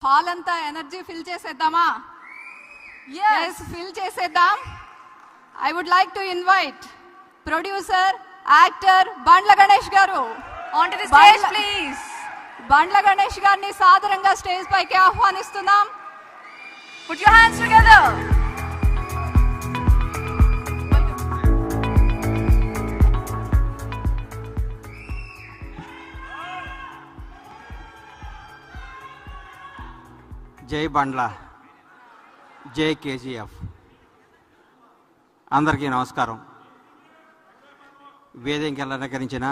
Hall అంతా energy fill చేసేద్దామా? yes fill చేసేద్దాం. I would like to invite producer actor Bandla Ganesh గారు onto the stage please. Bandla Ganesh గారిని సాదరంగా స్టేజ్ పైకి ఆహ్వానిస్తున్నాం. Put your hands together. జై బండ్ల, జై కేజీఎఫ్. అందరికీ నమస్కారం. వేదికకి అలంకరించిన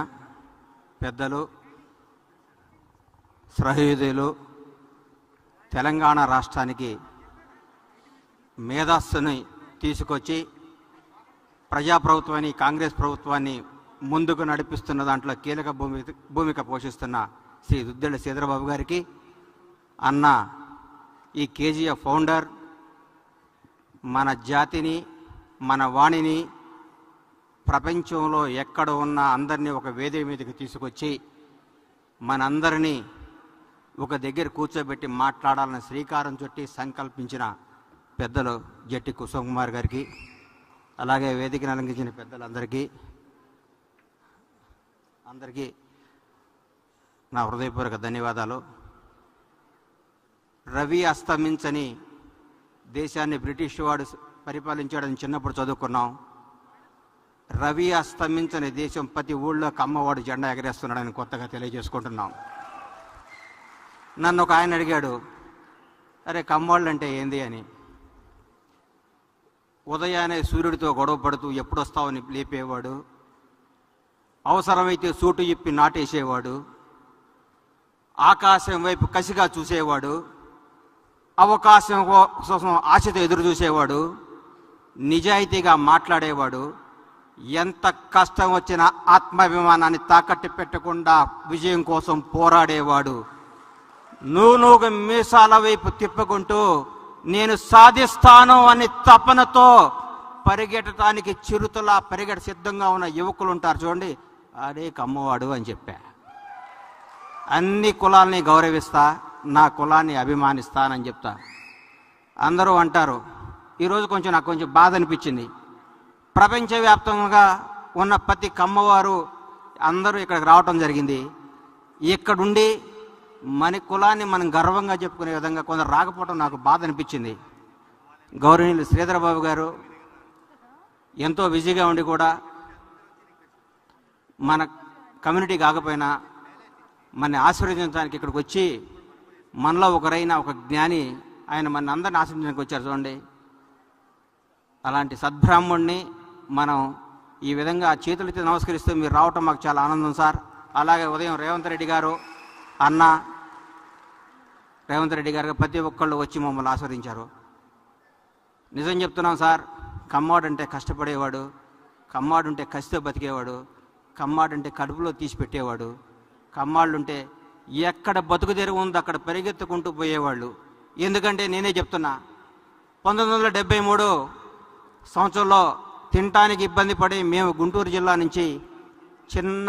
పెద్దలు, సహృదయులు, తెలంగాణ రాష్ట్రానికి మేధస్సుని తీసుకొచ్చి ప్రజాప్రభుత్వాన్ని, కాంగ్రెస్ ప్రభుత్వాన్ని ముందుకు నడిపిస్తున్న దాంట్లో కీలక భూమిక పోషిస్తున్న శ్రీ దుద్దెళ్ల శ్రీధరబాబు గారికి, అన్న ఈ కేజీఎఫ్ ఫౌండర్, మన జాతిని, మన వాణిని ప్రపంచంలో ఎక్కడ ఉన్న అందరినీ ఒక వేదిక మీదకి తీసుకొచ్చి మనందరినీ ఒక దగ్గర కూర్చోబెట్టి మాట్లాడాలని శ్రీకారం చుట్టి సంకల్పించిన పెద్దలు జట్టి కుసుమ్ కుమార్ గారికి, అలాగే వేదికను అలంకరించిన పెద్దలందరికీ నా హృదయపూర్వక ధన్యవాదాలు. రవి అస్తమించని దేశాన్ని బ్రిటిష్ వాడు పరిపాలించాడని చిన్నప్పుడు చదువుకున్నాం. రవి అస్తమించని దేశం ప్రతి ఊళ్ళో కమ్మవాడు జెండా ఎగరేస్తున్నాడని కొత్తగా తెలియజేసుకుంటున్నాం. నన్ను ఒక ఆయన అడిగాడు, అరే కమ్మవాళ్ళు అంటే ఏంది అని. ఉదయాన్నే సూర్యుడితో గొడవ పడుతూ ఎప్పుడొస్తావని లేపేవాడు, అవసరమైతే సూటు ఇప్పి నాటేసేవాడు, ఆకాశం వైపు కసిగా చూసేవాడు, అవకాశం కోసం ఆశతో ఎదురు చూసేవాడు, నిజాయితీగా మాట్లాడేవాడు, ఎంత కష్టం వచ్చినా ఆత్మాభిమానాన్ని తాకట్టు పెట్టకుండా విజయం కోసం పోరాడేవాడు. నువ్వు మీసాల వైపు తిప్పుకుంటూ నేను సాధిస్తాను అని తపనతో పరిగెట్టడానికి చిరుతలా పరిగెట సిద్ధంగా ఉన్న యువకులు ఉంటారు చూడండి, అదే కమ్మవాడు అని చెప్పా. అన్ని కులాల్ని గౌరవిస్తా, నా కులాన్ని అభిమానిస్తానని చెప్తా. అందరూ అంటారు, ఈరోజు నాకు కొంచెం బాధ అనిపించింది. ప్రపంచవ్యాప్తంగా ఉన్న ప్రతి కమ్మవారు అందరూ ఇక్కడికి రావటం జరిగింది. ఇక్కడుండి మన కులాన్ని మనం గర్వంగా చెప్పుకునే విధంగా కొందరు రాకపోవడం నాకు బాధ అనిపించింది. గౌరవనీయులు శ్రీధరబాబు గారు ఎంతో బిజీగా ఉండి కూడా మన కమ్యూనిటీ కాకపోయినా మన ఆశీర్వదించడానికి ఇక్కడికి వచ్చి మనలో ఒకరైన ఒక జ్ఞాని ఆయన మన అందరిని ఆశీర్వదించడానికి వచ్చారు చూడండి. అలాంటి సద్బ్రాహ్మణ్ణి మనం ఈ విధంగా చేతులెత్తి నమస్కరిస్తూ మీరు రావటం మాకు చాలా ఆనందం సార్. అలాగే ఉదయం రేవంత్ రెడ్డి గారు, అన్న రేవంత్ రెడ్డి గారు ప్రతి ఒక్కళ్ళు వచ్చి మమ్మల్ని ఆస్వాదించారు. నిజం చెప్తున్నాం సార్, కమ్మాడు అంటే కష్టపడేవాడు, కమ్మాడు ఉంటే కసితో బతికేవాడు, కమ్మాడు అంటే కడుపులో తీసి పెట్టేవాడు, కమ్మాళ్ళుంటే ఎక్కడ బతుకు తెరువు ఉందో అక్కడ పరిగెత్తుకుంటూ పోయేవాళ్ళు. ఎందుకంటే నేనే చెప్తున్నా, 1973 సంవత్సరంలో తినటానికి ఇబ్బంది పడి మేము గుంటూరు జిల్లా నుంచి చిన్న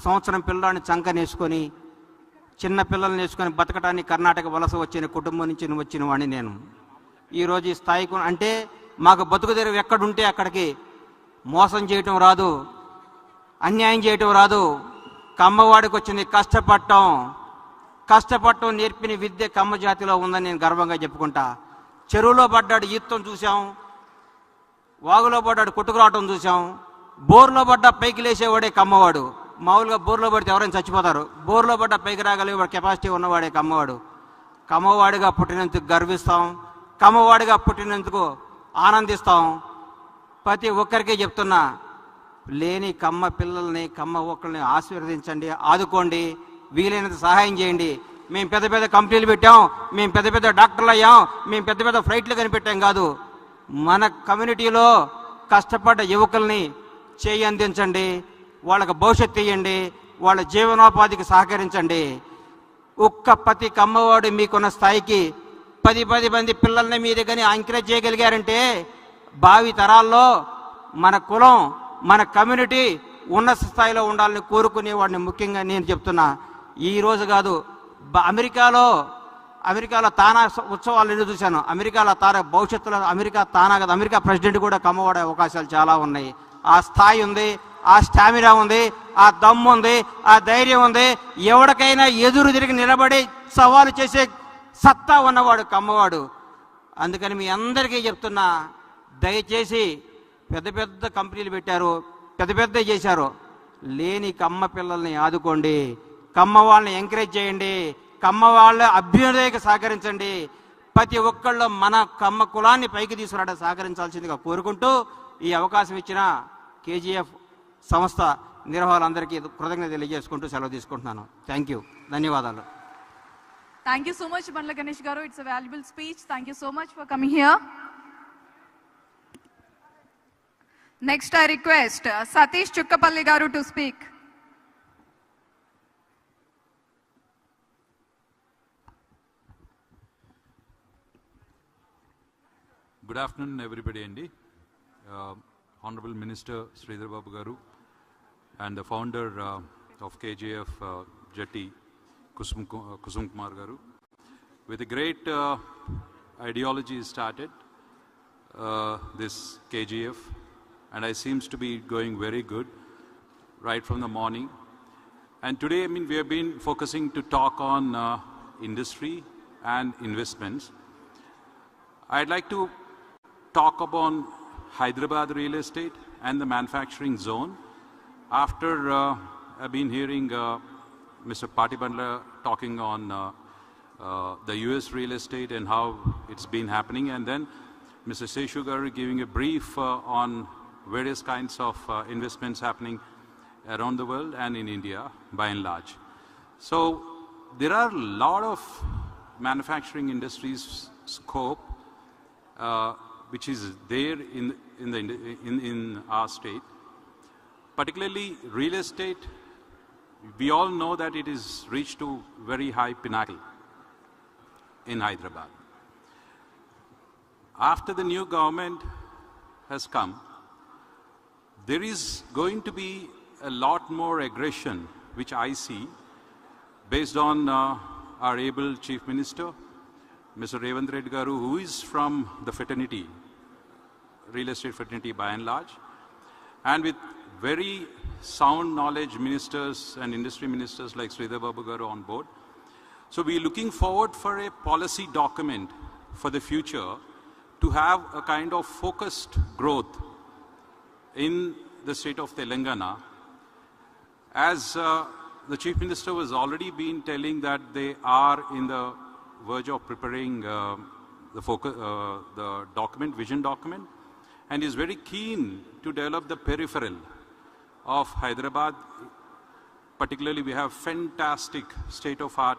సంవత్సరం పిల్లాన్ని చంకనేసుకొని చిన్న పిల్లల్ని వేసుకొని బతకటానికి కర్ణాటక వలస వచ్చిన కుటుంబం నుంచి వచ్చిన వాడిని నేను. ఈరోజు ఈ స్థాయికి అంటే మాకు బతుకు తెరువు ఎక్కడుంటే అక్కడికి మోసం చేయటం రాదు, అన్యాయం చేయటం రాదు. కమ్మవాడికి వచ్చింది కష్టపడటం నేర్పిన విద్య కమ్మ జాతిలో ఉందని నేను గర్వంగా చెప్పుకుంటా. చెరువులో పడ్డాడు ఈత్తం చూసాం, వాగులో పడ్డాడు కొట్టుకురావటం చూసాం, బోర్లో పడ్డా పైకి లేచేవాడే కమ్మవాడు. మామూలుగా బోర్లో పడితే ఎవరైనా చచ్చిపోతారు, బోర్లో పడ్డా పైకి రాగలిగే కెపాసిటీ ఉన్నవాడే కమ్మవాడు. కమ్మవాడిగా పుట్టినందుకు గర్విస్తాం, కమ్మవాడిగా పుట్టినందుకు ఆనందిస్తాం. ప్రతి ఒక్కరికి చెప్తున్నా, లేని కమ్మ పిల్లల్ని, కమ్మ ఒక్కల్ని ఆశీర్వదించండి, ఆదుకోండి, వీలైనంత సహాయం చేయండి. మేము పెద్ద పెద్ద కంపెనీలు పెట్టాం, మేము పెద్ద పెద్ద డాక్టర్లు అయ్యాం, మేము పెద్ద పెద్ద ఫ్లైట్లు కనిపెట్టాం కాదు. మన కమ్యూనిటీలో కష్టపడ్డ యువకుల్ని చేయి అందించండి, వాళ్ళకి భవిష్యత్తు ఇవ్వండి, వాళ్ళ జీవనోపాధికి సహకరించండి. ఒక్క ప్రతి కమ్మవాడు మీకున్న స్థాయికి 10 మంది పిల్లల్ని మీరు కానీ ఎంకరేజ్ చేయగలిగారంటే భావి తరాల్లో మన కులం, మన కమ్యూనిటీ ఉన్నత స్థాయిలో ఉండాలని కోరుకునేవాడిని. ముఖ్యంగా నేను చెప్తున్నా, ఈ రోజు కాదు, అమెరికాలో అమెరికాలో తానా ఉత్సవాలు ఎన్ని చూశాను. అమెరికాలో తానా భవిష్యత్తులో అమెరికా తానా కదా, అమెరికా ప్రెసిడెంట్ కూడా కమ్మవాడే అవకాశాలు చాలా ఉన్నాయి. ఆ స్థాయి ఉంది, ఆ స్టామినా ఉంది, ఆ దమ్ము ఉంది, ఆ ధైర్యం ఉంది. ఎవరికైనా ఎదురు తిరిగి నిలబడి సవాలు చేసే సత్తా ఉన్నవాడు కమ్మవాడు. అందుకని మీ అందరికీ చెప్తున్నా, దయచేసి పెద్ద పెద్ద కంపెనీలు పెట్టారు, పెద్ద పెద్ద చేశారు, లేని కమ్మ పిల్లల్ని ఆదుకోండి, కమ్మ వాళ్ళని ఎంకరేజ్ చేయండి, కమ్మ వాళ్ళ అభ్యుదయకి సహకరించండి. ప్రతి ఒక్కళ్ళు మన కమ్మ కులాన్ని పైకి తీసుకురావడానికి సహకరించాల్సిందిగా కోరుకుంటూ ఈ అవకాశం ఇచ్చిన కేజీఎఫ్ సంస్థ నిర్వాహకులందరికీ కృతజ్ఞత తెలియజేసుకుంటూ సెలవు తీసుకుంటున్నాను. థ్యాంక్ యూ, ధన్యవాదాలు. Thank you so much, Bandla Ganesh Garu. It's a valuable speech. Thank you so much for coming here. Next, I request Satish Chukkapalli Garu to speak. Good afternoon, everybody. Honorable Minister Sridhar Babu Garu and the founder of KJF Jetty, Kusum Kumar Garu, with a great ideology started this KGF, and it seems to be going very good right from the morning. And today, we have been focusing to talk on industry and investments. I'd like to talk about Hyderabad real estate and the manufacturing zone. After I've been hearing Mr. Pati Bandla talking on the US real estate and how it's been happening, and then Mr. Seshu Garu giving a brief on various kinds of investments happening around the world and in India by and large. So there are a lot of manufacturing industries scope which is there in our state. Particularly real estate, we all know that it is reached to very high pinnacle in Hyderabad. After the new government has come, there is going to be a lot more aggression, which I see, based on our able Chief Minister, Mr. Revant Reddy Garu, who is from the fraternity, real estate fraternity by and large, and with very sound knowledge ministers and industry ministers like Sridhar Babu Garu on board. So we are looking forward for a policy document for the future to have a kind of focused growth in the state of Telangana. As the Chief Minister was already been telling that they are in the verge of preparing the document, vision document, and is very keen to develop the peripheral of Hyderabad. Particularly, we have fantastic state-of-art